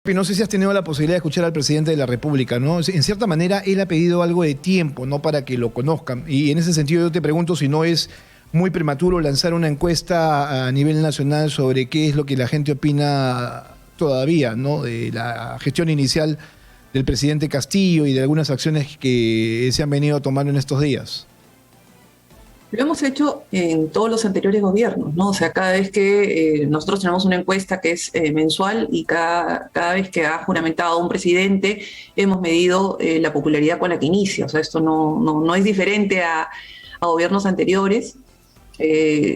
No sé si has tenido la posibilidad de escuchar al presidente de la República, ¿no? En cierta manera, él ha pedido algo de tiempo, ¿no? Para que lo conozcan. Y en ese sentido yo te pregunto si no es muy prematuro lanzar una encuesta a nivel nacional sobre qué es lo que la gente opina todavía, ¿no? De la gestión inicial del presidente Castillo y de algunas acciones que se han venido tomando en estos días. Lo hemos hecho en todos los anteriores gobiernos, ¿no? O sea, cada vez que nosotros tenemos una encuesta que es mensual y cada vez que ha juramentado un presidente, hemos medido la popularidad con la que inicia. O sea, esto no es diferente a gobiernos anteriores. Es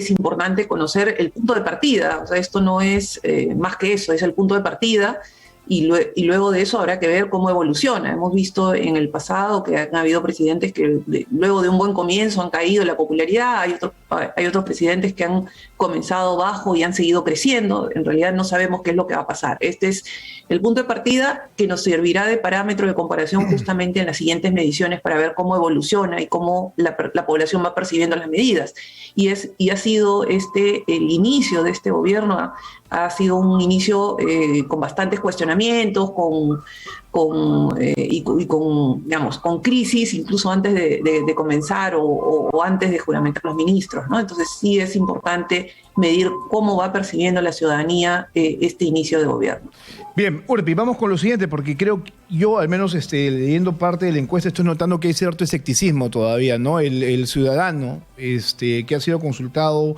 importante conocer el punto de partida. O sea, esto no es más que eso, es el punto de partida. Y luego de eso habrá que ver cómo evoluciona. Hemos visto en el pasado que han habido presidentes que luego de un buen comienzo han caído en la popularidad, hay otros presidentes que han comenzado bajo y han seguido creciendo. En realidad no sabemos qué es lo que va a pasar. Este es el punto de partida que nos servirá de parámetro de comparación justamente en las siguientes mediciones para ver cómo evoluciona y cómo la población va percibiendo las medidas. Y ha sido el inicio de este gobierno, ha sido un inicio con bastantes cuestionamientos, con crisis, incluso antes de comenzar o antes de juramentar los ministros, ¿no? Entonces sí es importante medir cómo va percibiendo la ciudadanía este inicio de gobierno. Bien, Urpi, vamos con lo siguiente, porque creo que yo, al menos leyendo parte de la encuesta, estoy notando que hay cierto escepticismo todavía, ¿no? El ciudadano que ha sido consultado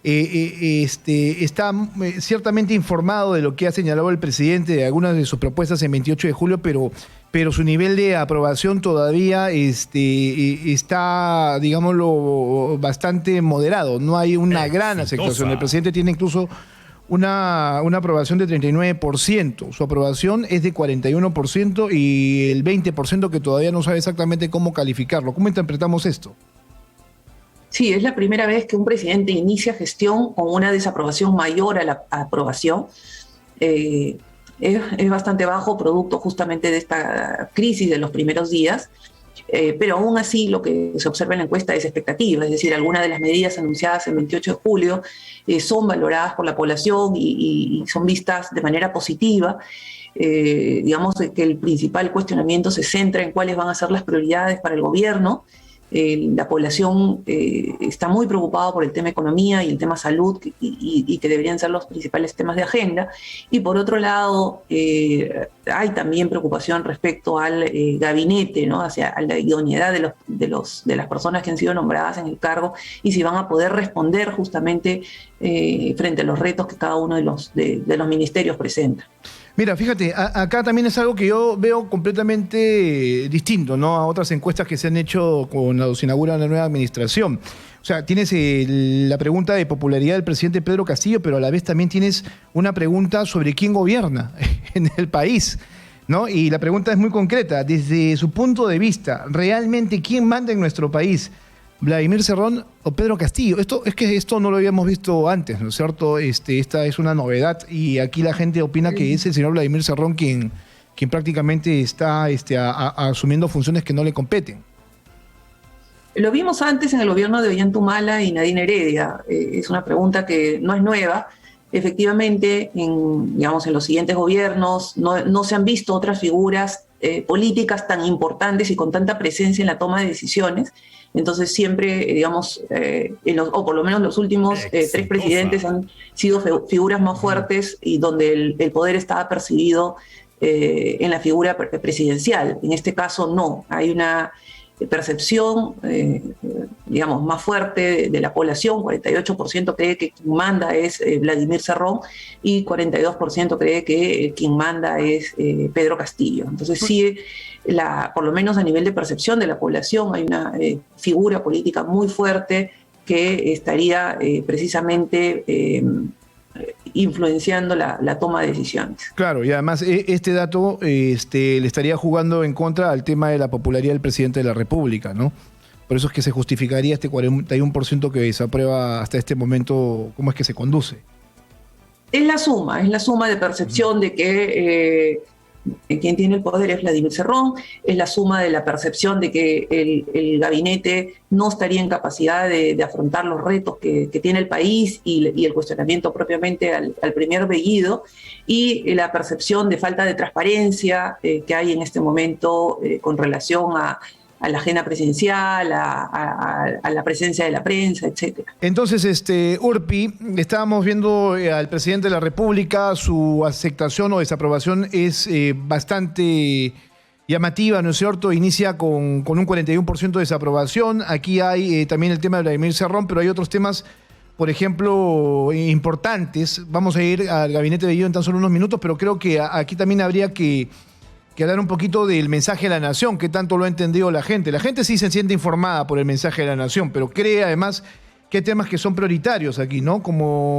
está ciertamente informado de lo que ha señalado el presidente, de algunas de sus propuestas en 28 de julio, pero su nivel de aprobación todavía está, digámoslo, bastante moderado. No hay una gran aceptación. El presidente tiene incluso una aprobación de 39%. Su aprobación es de 41% y el 20% que todavía no sabe exactamente cómo calificarlo. ¿Cómo interpretamos esto? Sí, es la primera vez que un presidente inicia gestión con una desaprobación mayor a la aprobación. Es bastante bajo, producto justamente de esta crisis de los primeros días, pero aún así lo que se observa en la encuesta es expectativa, es decir, algunas de las medidas anunciadas el 28 de julio son valoradas por la población y son vistas de manera positiva. Digamos que el principal cuestionamiento se centra en cuáles van a ser las prioridades para el gobierno. La población está muy preocupada por el tema economía y el tema salud y que deberían ser los principales temas de agenda. Y por otro lado, hay también preocupación respecto al gabinete, ¿no? A la idoneidad de las personas que han sido nombradas en el cargo y si van a poder responder justamente frente a los retos que cada uno de los ministerios presenta. Mira, fíjate, acá también es algo que yo veo completamente distinto, ¿no? A otras encuestas que se han hecho cuando se inaugura una nueva administración. O sea, tienes la pregunta de popularidad del presidente Pedro Castillo, pero a la vez también tienes una pregunta sobre quién gobierna en el país, ¿no? Y la pregunta es muy concreta. Desde su punto de vista, ¿realmente quién manda en nuestro país? ¿Vladimir Cerrón o Pedro Castillo? Esto no lo habíamos visto antes, ¿no es cierto? Esta es una novedad y aquí la gente opina que es el señor Vladimir Cerrón quien prácticamente está asumiendo funciones que no le competen. Lo vimos antes en el gobierno de Ollanta y Nadine Heredia. Es una pregunta que no es nueva. Efectivamente, en los siguientes gobiernos no se han visto otras figuras políticas tan importantes y con tanta presencia en la toma de decisiones. Entonces siempre, o por lo menos los últimos tres presidentes han sido figuras más fuertes y donde el poder estaba percibido en la figura presidencial. En este caso no, hay una percepción, más fuerte de la población. 48% cree que quien manda es Vladimir Cerrón y 42% cree que quien manda es Pedro Castillo. Entonces sí, por lo menos a nivel de percepción de la población hay una figura política muy fuerte que estaría precisamente influenciando la toma de decisiones. Claro, y además este dato le estaría jugando en contra al tema de la popularidad del presidente de la República, ¿no? Por eso es que se justificaría este 41% que se aprueba hasta este momento, cómo es que se conduce. Es la suma de percepción de que quien tiene el poder es Vladimir Cerrón, es la suma de la percepción de que el gabinete no estaría en capacidad de afrontar los retos que tiene el país y el cuestionamiento propiamente al primer Bellido, y la percepción de falta de transparencia que hay en este momento con relación a la agenda presidencial, a la presencia de la prensa, etcétera. Entonces, Urpi, estábamos viendo al presidente de la República, su aceptación o desaprobación es bastante llamativa, ¿no es cierto? Inicia con un 41% de desaprobación. Aquí hay también el tema de Vladimir Cerrón, pero hay otros temas, por ejemplo, importantes. Vamos a ir al gabinete de Bellido en tan solo unos minutos, pero creo que aquí también habría que hablar un poquito del mensaje de la nación, que tanto lo ha entendido la gente. La gente sí se siente informada por el mensaje de la nación, pero cree además que hay temas que son prioritarios aquí, ¿no?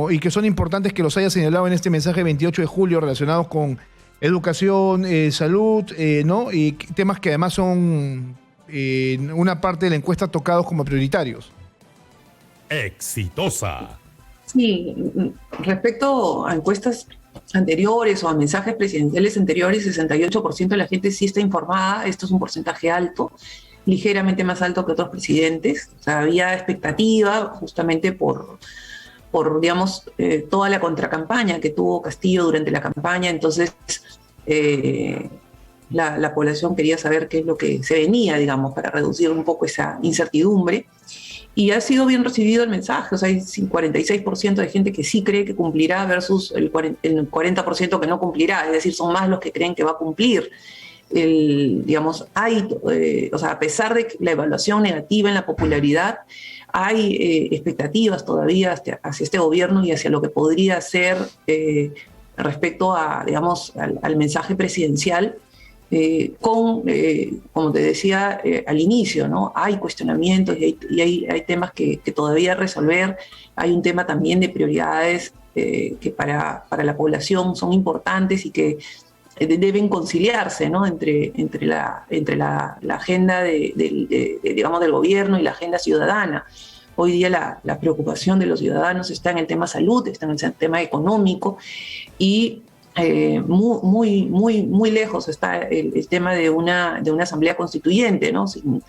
Y que son importantes que los haya señalado en este mensaje 28 de julio relacionados con educación, salud, ¿no? Y temas que además son una parte de la encuesta tocados como prioritarios. Exitosa. Sí, respecto a encuestas anteriores o a mensajes presidenciales anteriores, 68% de la gente sí está informada. Esto es un porcentaje alto, ligeramente más alto que otros presidentes. O sea, había expectativa justamente por digamos, toda la contracampaña que tuvo Castillo durante la campaña. Entonces, la población quería saber qué es lo que se venía, digamos, para reducir un poco esa incertidumbre. Y ha sido bien recibido el mensaje. O sea, hay 46% de gente que sí cree que cumplirá versus el 40% que no cumplirá. Es decir, son más los que creen que va a cumplir. Digamos, o sea, a pesar de la evaluación negativa en la popularidad, hay expectativas todavía hacia este gobierno y hacia lo que podría ser respecto a, digamos, al mensaje presidencial. Como te decía al inicio, ¿no? Hay cuestionamientos y hay temas que todavía resolver. Hay un tema también de prioridades que para la población son importantes y que deben conciliarse, ¿no? entre la agenda digamos, del gobierno y la agenda ciudadana. Hoy día la preocupación de los ciudadanos está en el tema salud, está en el tema económico, y muy lejos está el tema de una asamblea constituyente, ¿no? Sin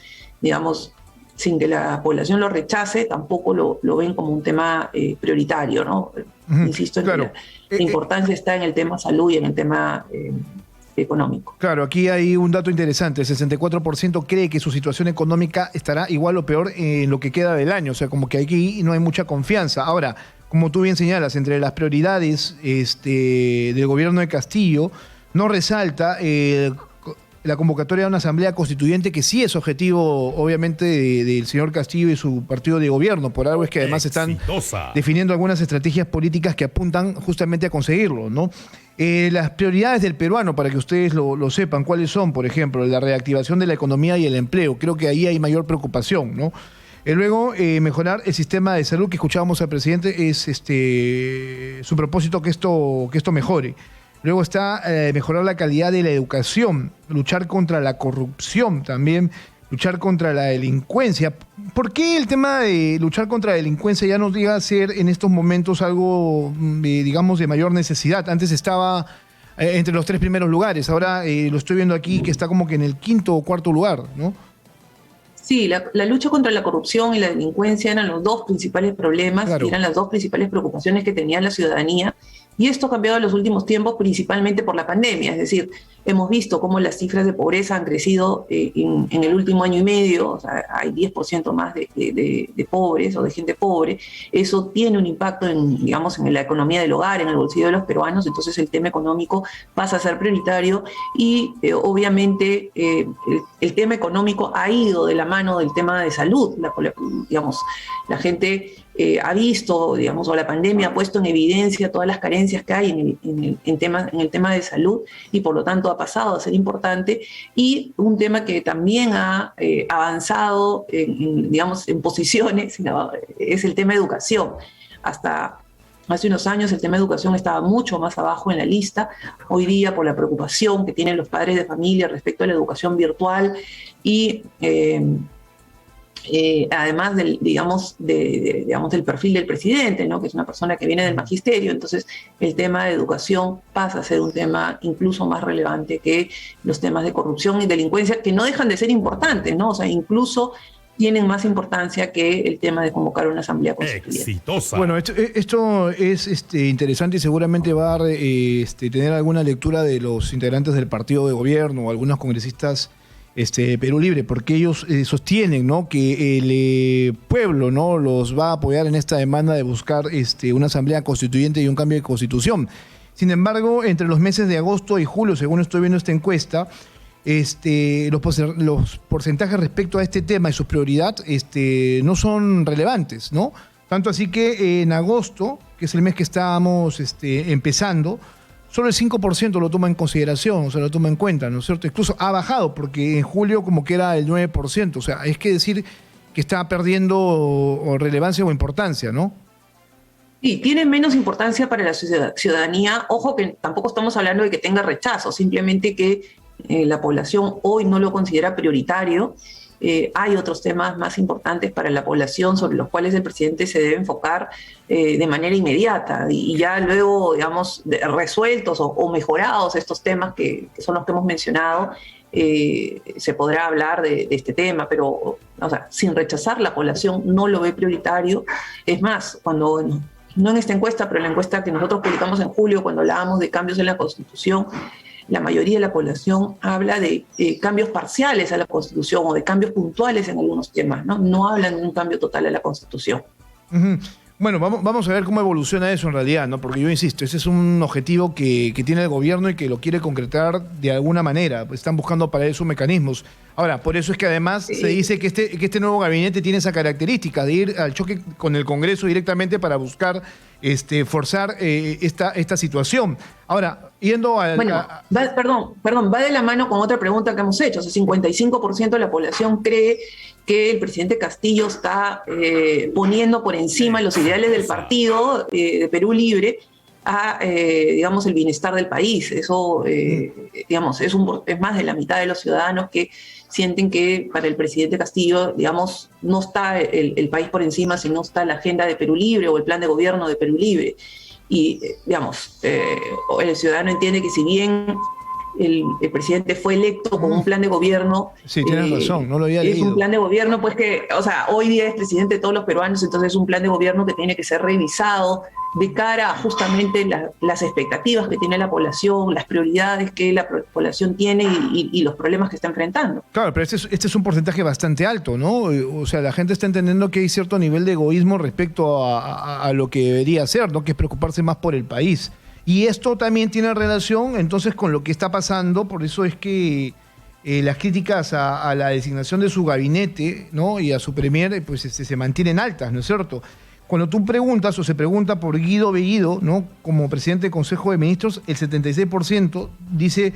que la población lo rechace, tampoco lo ven como un tema prioritario, ¿no? Insisto en claro. que la importancia está en el tema salud y en el tema económico. Claro, aquí hay un dato interesante. El 64% cree que su situación económica estará igual o peor en lo que queda del año. O sea, como que aquí no hay mucha confianza. Ahora, como tú bien señalas, entre las prioridades del gobierno de Castillo, no resalta la convocatoria de una asamblea constituyente que sí es objetivo, obviamente, del señor Castillo y su partido de gobierno. Por algo es que además están definiendo algunas estrategias políticas que apuntan justamente a conseguirlo, ¿no? Las prioridades del peruano, para que ustedes lo sepan, ¿cuáles son? Por ejemplo, la reactivación de la economía y el empleo. Creo que ahí hay mayor preocupación, ¿no? Luego, mejorar el sistema de salud, que escuchábamos al presidente, es su propósito que esto mejore. Luego está mejorar la calidad de la educación, luchar contra la corrupción también, luchar contra la delincuencia. ¿Por qué el tema de luchar contra la delincuencia ya no llega a ser en estos momentos algo, digamos, de mayor necesidad? Antes estaba entre los 3 primeros lugares, ahora lo estoy viendo aquí que está como que en el 5º o 4º lugar, ¿no? Sí, la lucha contra la corrupción y la delincuencia eran los 2 principales problemas, claro, y eran las 2 principales preocupaciones que tenía la ciudadanía. Y esto ha cambiado en los últimos tiempos, principalmente por la pandemia. Es decir, hemos visto cómo las cifras de pobreza han crecido en el último año y medio. O sea, hay 10% más de pobres o de gente pobre. Eso tiene un impacto digamos, en la economía del hogar, en el bolsillo de los peruanos. Entonces el tema económico pasa a ser prioritario y obviamente el tema económico ha ido de la mano del tema de salud. La gente ha visto, digamos, o la pandemia ha puesto en evidencia todas las carencias que hay en el tema de salud, y por lo tanto ha pasado a ser importante. Y un tema que también ha avanzado digamos, en posiciones es el tema de educación. Hasta hace unos años el tema de educación estaba mucho más abajo en la lista. Hoy día, por la preocupación que tienen los padres de familia respecto a la educación virtual y además del perfil del presidente, ¿no? Que es una persona que viene del magisterio, entonces el tema de educación pasa a ser un tema incluso más relevante que los temas de corrupción y delincuencia, que no dejan de ser importantes, ¿no? O sea, incluso tienen más importancia que el tema de convocar una asamblea constituyente. Exitosa. Bueno, esto es interesante y seguramente va a tener alguna lectura de los integrantes del partido de gobierno o algunos congresistas Perú Libre, porque ellos sostienen, ¿no?, que el pueblo, ¿no?, los va a apoyar en esta demanda de buscar una asamblea constituyente y un cambio de constitución. Sin embargo, entre los meses de agosto y julio, según estoy viendo esta encuesta, los porcentajes respecto a este tema y su prioridad no son relevantes, ¿no? Tanto así que en agosto, que es el mes que estábamos empezando, solo el 5% lo toma en consideración, o sea, lo toma en cuenta, ¿no es cierto? Incluso ha bajado, porque en julio como que era el 9%, o sea, es que decir que está perdiendo relevancia o importancia, ¿no? Sí, tiene menos importancia para la ciudadanía. Ojo que tampoco estamos hablando de que tenga rechazo, simplemente que la población hoy no lo considera prioritario. Hay otros temas más importantes para la población sobre los cuales el presidente se debe enfocar de manera inmediata y ya luego, digamos, resueltos o mejorados estos temas que son los que hemos mencionado, se podrá hablar de este tema, pero o sea, sin rechazar, la población no lo ve prioritario. Es más, cuando, no en esta encuesta, pero en la encuesta que nosotros publicamos en julio, cuando hablábamos de cambios en la Constitución, la mayoría de la población habla de cambios parciales a la Constitución o de cambios puntuales en algunos temas, ¿no? No hablan de un cambio total a la Constitución. Uh-huh. Bueno, vamos a ver cómo evoluciona eso en realidad, ¿no? Porque yo insisto, ese es un objetivo que tiene el gobierno y que lo quiere concretar de alguna manera. Están buscando para eso mecanismos. Ahora, por eso es que además se dice que este nuevo gabinete tiene esa característica de ir al choque con el Congreso directamente para buscar forzar esta situación. Ahora, yendo a... Bueno, va de la mano con otra pregunta que hemos hecho. O sea, 55% de la población cree que el presidente Castillo está poniendo por encima los ideales del partido de Perú Libre a, digamos, el bienestar del país. Eso, digamos, es más de la mitad de los ciudadanos que sienten que para el presidente Castillo, digamos, no está el país por encima, sino está la agenda de Perú Libre o el plan de gobierno de Perú Libre. Y, digamos, el ciudadano entiende que si bien el presidente fue electo con un plan de gobierno... Sí, tienes razón, no lo había leído. Es un plan de gobierno, pues que, o sea, hoy día es presidente de todos los peruanos, entonces es un plan de gobierno que tiene que ser revisado de cara a justamente las expectativas que tiene la población, las prioridades que la población tiene y los problemas que está enfrentando. Claro, pero este es un porcentaje bastante alto, ¿no? O sea, la gente está entendiendo que hay cierto nivel de egoísmo respecto a lo que debería ser, ¿no? Que es preocuparse más por el país. Y esto también tiene relación entonces con lo que está pasando, por eso es que las críticas a la designación de su gabinete, ¿no?, y a su premier pues se mantienen altas, ¿no es cierto? Cuando tú preguntas o se pregunta por Guido Bellido, ¿no?, como presidente del Consejo de Ministros, el 76% dice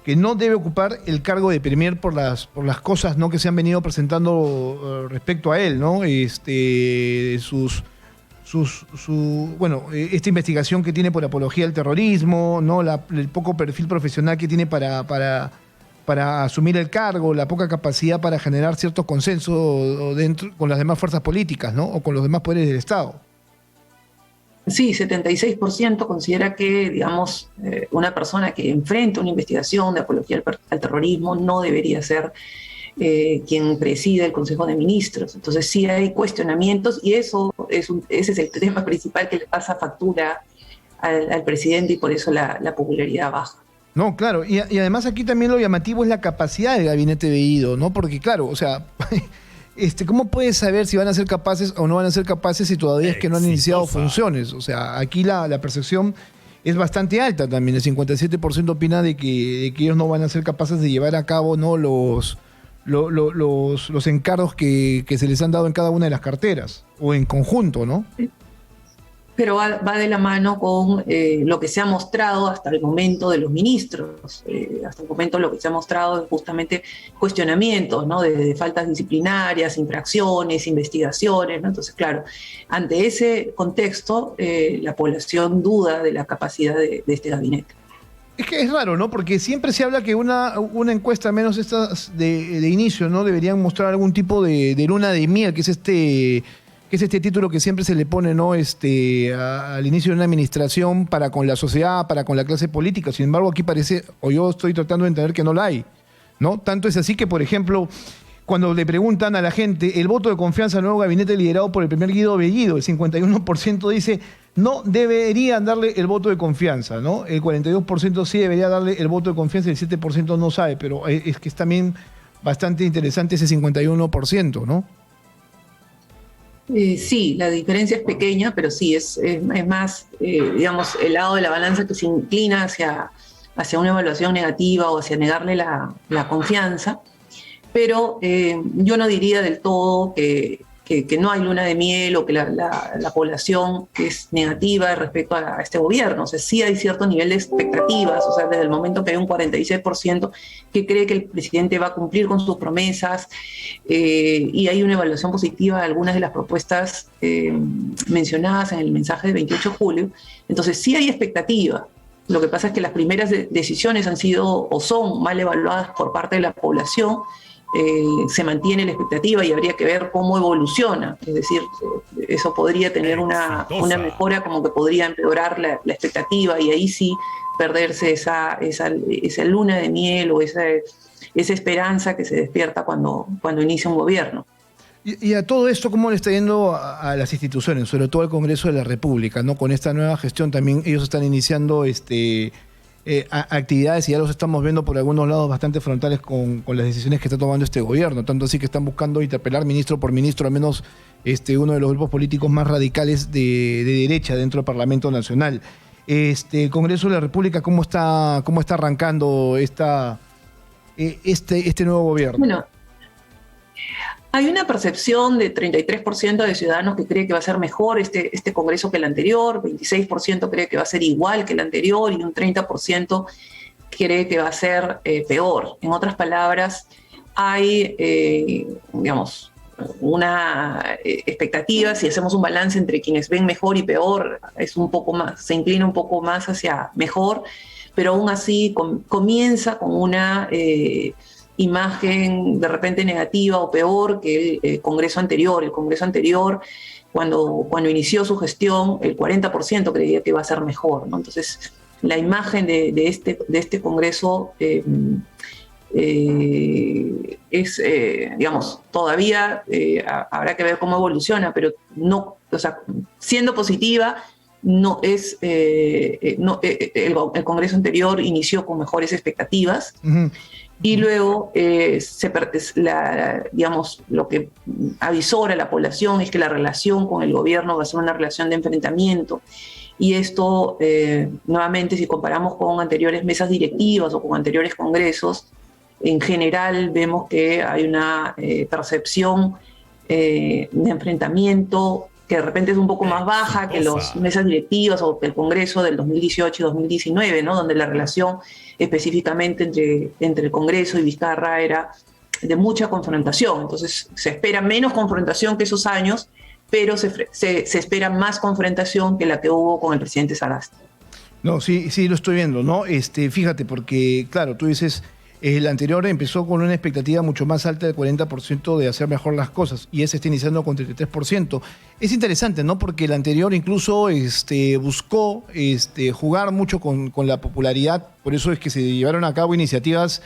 que no debe ocupar el cargo de premier por las cosas, ¿no?, que se han venido presentando respecto a él, ¿no? Esta investigación que tiene por apología al terrorismo, ¿no?, el poco perfil profesional que tiene para asumir el cargo, la poca capacidad para generar cierto consenso con las demás fuerzas políticas, ¿no?, o con los demás poderes del Estado. Sí, 76% considera que, digamos, una persona que enfrenta una investigación de apología al terrorismo no debería ser quien preside el Consejo de Ministros. Entonces sí hay cuestionamientos y ese es el tema principal que le pasa factura al presidente y por eso la popularidad baja. No, claro, y además aquí también lo llamativo es la capacidad del gabinete Bellido, ¿no? Porque claro, o sea, ¿cómo puedes saber si van a ser capaces o no van a ser capaces si todavía es que no han iniciado funciones? O sea, aquí la percepción es bastante alta también, el 57% opina de que ellos no van a ser capaces de llevar a cabo, ¿no?, los encargos que se les han dado en cada una de las carteras, o en conjunto, ¿no? Pero va de la mano con lo que se ha mostrado hasta el momento de los ministros. Hasta el momento lo que se ha mostrado es justamente cuestionamientos, ¿no?, de faltas disciplinarias, infracciones, investigaciones, ¿no? Entonces, claro, ante ese contexto, la población duda de la capacidad de este gabinete. Es que es raro, ¿no? Porque siempre se habla que una encuesta, menos estas de inicio, ¿no? Deberían mostrar algún tipo de luna de miel, que es este título que siempre se le pone, ¿no? Al inicio de una administración para con la sociedad, para con la clase política. Sin embargo, aquí parece, o yo estoy tratando de entender que no la hay, ¿no? Tanto es así que, por ejemplo, cuando le preguntan a la gente el voto de confianza al nuevo gabinete liderado por el primer Guido Bellido, el 51% dice no deberían darle el voto de confianza, ¿no? El 42% sí debería darle el voto de confianza y el 7% no sabe, pero es que es también bastante interesante ese 51%, ¿no? Sí, la diferencia es pequeña, pero sí, es más, digamos, el lado de la balanza que se inclina hacia una evaluación negativa o hacia negarle la confianza. Pero yo no diría del todo que no hay luna de miel o que la población es negativa respecto a este gobierno. O sea, sí hay cierto nivel de expectativas, o sea, desde el momento que hay un 46% que cree que el presidente va a cumplir con sus promesas y hay una evaluación positiva de algunas de las propuestas mencionadas en el mensaje del 28 de julio. Entonces, sí hay expectativa. Lo que pasa es que las primeras decisiones han sido o son mal evaluadas por parte de la población. Se mantiene la expectativa y habría que ver cómo evoluciona. Es decir, eso podría tener una mejora, como que podría empeorar la expectativa y ahí sí perderse esa luna de miel o esa esperanza que se despierta cuando inicia un gobierno. Y a todo esto, ¿cómo le está yendo a las instituciones, sobre todo al Congreso de la República, ¿no? Con esta nueva gestión también ellos están iniciando actividades y ya los estamos viendo por algunos lados bastante frontales con las decisiones que está tomando este gobierno, tanto así que están buscando interpelar ministro por ministro, al menos uno de los grupos políticos más radicales de derecha dentro del Parlamento Nacional. El Congreso de la República, ¿cómo está arrancando este nuevo gobierno? Bueno, hay una percepción de 33% de ciudadanos que cree que va a ser mejor este Congreso que el anterior, 26% cree que va a ser igual que el anterior y un 30% cree que va a ser peor. En otras palabras, hay, digamos, una expectativa, si hacemos un balance entre quienes ven mejor y peor, se inclina un poco más hacia mejor, pero aún así comienza con una imagen de repente negativa o peor que el Congreso anterior. El Congreso anterior, cuando inició su gestión, el 40% creía que iba a ser mejor, ¿no? Entonces, la imagen de este Congreso es, digamos, todavía habrá que ver cómo evoluciona, pero no, o sea, siendo positiva, no es el Congreso anterior inició con mejores expectativas. Uh-huh. Y luego, digamos, lo que avisora a la población es que la relación con el gobierno va a ser una relación de enfrentamiento. Y esto, nuevamente, si comparamos con anteriores mesas directivas o con anteriores congresos, en general vemos que hay una percepción de enfrentamiento que de repente es un poco más baja que las mesas directivas o el Congreso del 2018 y 2019, ¿no? Donde la relación específicamente entre el Congreso y Vizcarra era de mucha confrontación. Entonces se espera menos confrontación que esos años, pero se espera más confrontación que la que hubo con el presidente Sagasti. No, sí, lo estoy viendo, ¿no? Fíjate, porque claro, tú dices, el anterior empezó con una expectativa mucho más alta del 40% de hacer mejor las cosas y ese está iniciando con 33%. Es interesante, ¿no? Porque el anterior incluso buscó jugar mucho con la popularidad, por eso es que se llevaron a cabo iniciativas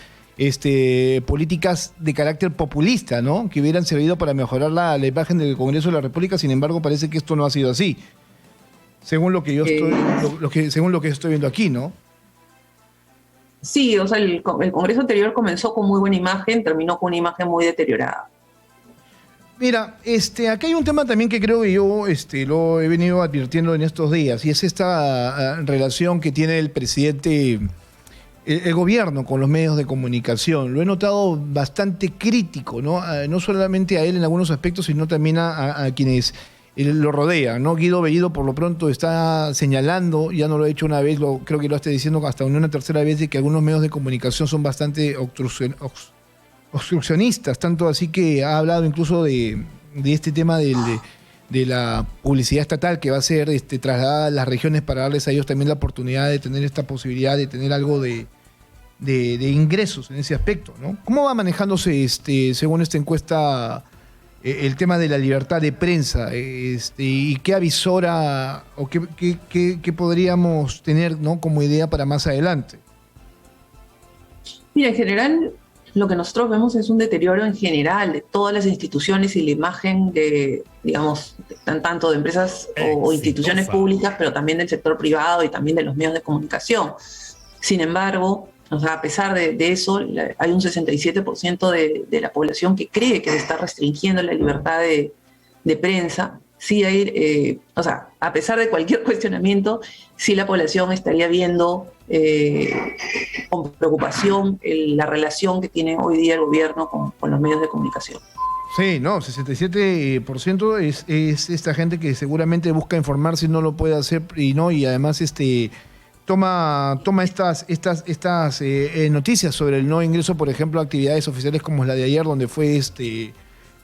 políticas de carácter populista, ¿no? Que hubieran servido para mejorar la imagen del Congreso de la República, sin embargo parece que esto no ha sido así, según lo que yo estoy viendo aquí, ¿no? Sí, o sea, el Congreso anterior comenzó con muy buena imagen, terminó con una imagen muy deteriorada. Mira, acá hay un tema también que creo que yo lo he venido advirtiendo en estos días, y es esta relación que tiene el presidente, el gobierno con los medios de comunicación. Lo he notado bastante crítico, ¿no? No solamente a él en algunos aspectos, sino también a quienes lo rodean, ¿no? Guido Bellido por lo pronto está señalando, ya no lo he hecho una vez, creo que lo está diciendo hasta una tercera vez, de que algunos medios de comunicación son bastante obstruccionistas, tanto así que ha hablado incluso de este tema del de la publicidad estatal que va a ser trasladada a las regiones para darles a ellos también la oportunidad de tener esta posibilidad de tener algo de ingresos en ese aspecto, ¿no? ¿Cómo va manejándose, según esta encuesta, el tema de la libertad de prensa? ¿Y qué avisora o qué podríamos tener, ¿no?, como idea para más adelante? Mira, en general, lo que nosotros vemos es un deterioro en general de todas las instituciones y la imagen de, digamos, tanto de empresas o instituciones públicas, pero también del sector privado y también de los medios de comunicación. Sin embargo, o sea, a pesar de eso, hay un 67% de la población que cree que se está restringiendo la libertad de prensa. Sí hay, o sea, a pesar de cualquier cuestionamiento, sí la población estaría viendo con preocupación la relación que tiene hoy día el gobierno con los medios de comunicación. Sí, no, 67% es esta gente que seguramente busca informarse y no lo puede hacer, y además toma estas noticias sobre el no ingreso, por ejemplo, a actividades oficiales como la de ayer, donde fue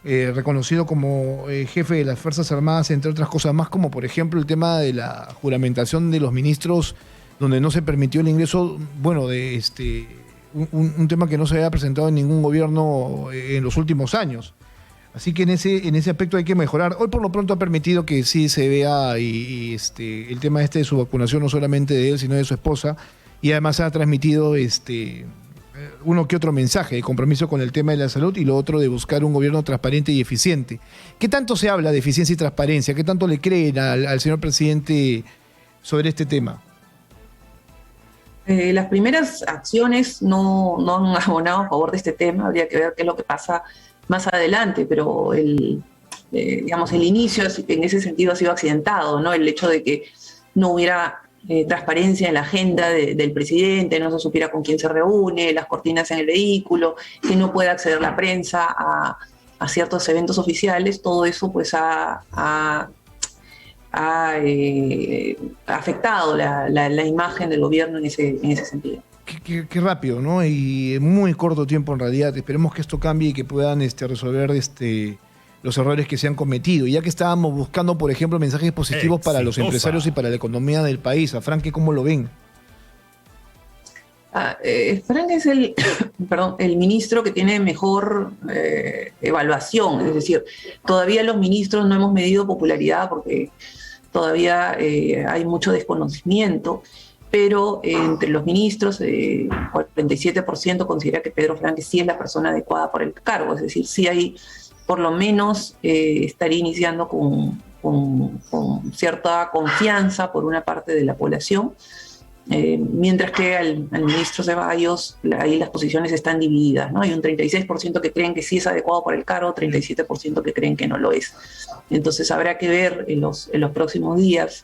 reconocido como jefe de las Fuerzas Armadas, entre otras cosas más, como por ejemplo el tema de la juramentación de los ministros, donde no se permitió el ingreso, bueno, de un tema que no se había presentado en ningún gobierno en los últimos años. Así que en ese aspecto hay que mejorar. Hoy por lo pronto ha permitido que sí se vea el tema de su vacunación, no solamente de él, sino de su esposa, y además ha transmitido uno que otro mensaje de compromiso con el tema de la salud, y lo otro de buscar un gobierno transparente y eficiente. ¿Qué tanto se habla de eficiencia y transparencia? ¿Qué tanto le creen al señor presidente sobre este tema? Las primeras acciones no han abonado a favor de este tema. Habría que ver qué es lo que pasa más adelante, pero digamos, el inicio en ese sentido ha sido accidentado, ¿no? El hecho de que no hubiera transparencia en la agenda del presidente, no se supiera con quién se reúne, las cortinas en el vehículo, que no pueda acceder la prensa a ciertos eventos oficiales, todo eso pues ha afectado la imagen del gobierno en ese sentido. Qué rápido, ¿no? Y en muy corto tiempo en realidad. Esperemos que esto cambie y que puedan resolver los errores que se han cometido. Ya que estábamos buscando, por ejemplo, mensajes positivos para los empresarios y para la economía del país. A Franque, ¿cómo lo ven? Frank es el ministro que tiene mejor evaluación, es decir, todavía los ministros no hemos medido popularidad porque todavía hay mucho desconocimiento, pero entre los ministros, 47% considera que Pedro Franque sí es la persona adecuada por el cargo, es decir, sí hay, por lo menos estaría iniciando con cierta confianza por una parte de la población. Mientras que al ministro Ceballos, ahí las posiciones están divididas, ¿no? Hay un 36% que creen que sí es adecuado para el cargo, 37% que creen que no lo es. Entonces habrá que ver en los próximos días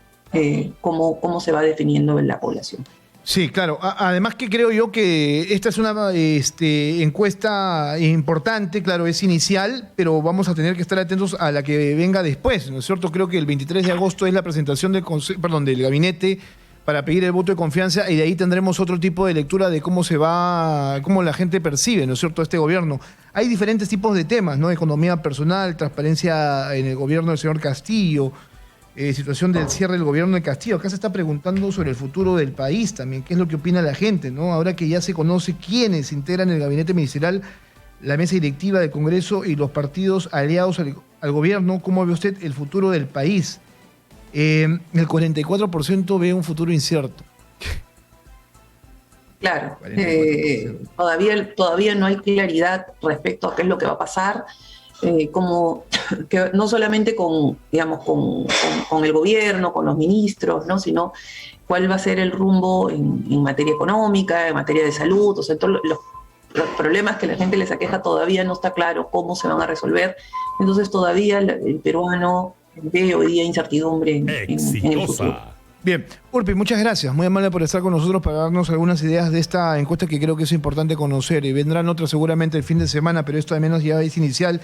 cómo se va definiendo en la población. Sí, claro. Además que creo yo que esta es una encuesta importante, claro, es inicial, pero vamos a tener que estar atentos a la que venga después, ¿no es cierto? Creo que el 23 de agosto es la presentación del gabinete para pedir el voto de confianza, y de ahí tendremos otro tipo de lectura de cómo la gente percibe, ¿no es cierto?, este gobierno. Hay diferentes tipos de temas, ¿no? Economía personal, transparencia en el gobierno del señor Castillo, situación del cierre del gobierno de Castillo. Acá se está preguntando sobre el futuro del país también, qué es lo que opina la gente, ¿no? Ahora que ya se conoce quiénes integran el gabinete ministerial, la mesa directiva del Congreso y los partidos aliados al gobierno, ¿cómo ve usted el futuro del país? El 44% ve un futuro incierto. Claro, todavía no hay claridad respecto a qué es lo que va a pasar, como que no solamente con el gobierno, con los ministros, ¿no? Sino cuál va a ser el rumbo en materia económica, en materia de salud, o sea, todos los problemas que la gente les aqueja todavía no está claro cómo se van a resolver. Entonces todavía el peruano ve hoy día incertidumbre en el futuro. Bien, Urpi, muchas gracias, muy amable por estar con nosotros para darnos algunas ideas de esta encuesta que creo que es importante conocer, y vendrán otras seguramente el fin de semana, pero esto al menos ya es inicial.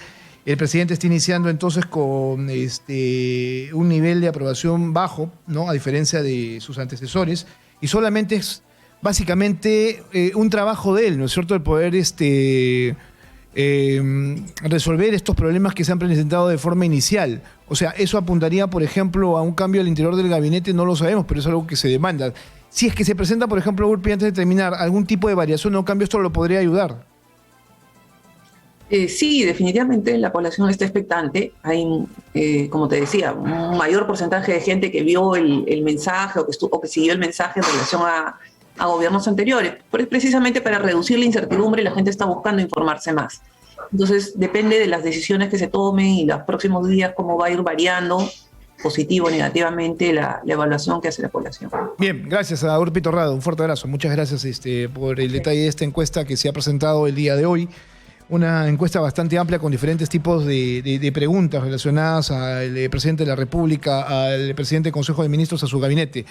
El presidente está iniciando entonces con un nivel de aprobación bajo, ¿no?, a diferencia de sus antecesores, y solamente es básicamente un trabajo de él, ¿no es cierto?, el poder resolver estos problemas que se han presentado de forma inicial. O sea, eso apuntaría, por ejemplo, a un cambio al interior del gabinete, no lo sabemos, pero es algo que se demanda. Si es que se presenta, por ejemplo, Urpi, antes de terminar, algún tipo de variación o cambio, esto lo podría ayudar. Sí, definitivamente la población está expectante. Hay, como te decía, un mayor porcentaje de gente que vio el mensaje o que siguió el mensaje en relación a gobiernos anteriores. Precisamente para reducir la incertidumbre, la gente está buscando informarse más. Entonces, depende de las decisiones que se tomen y los próximos días cómo va a ir variando, positivo o negativamente, la evaluación que hace la población. Bien, gracias a Urpi Torrado. Un fuerte abrazo. Muchas gracias por el detalle de esta encuesta que se ha presentado el día de hoy. Una encuesta bastante amplia con diferentes tipos de preguntas relacionadas al presidente de la República, al presidente del Consejo de Ministros, a su gabinete.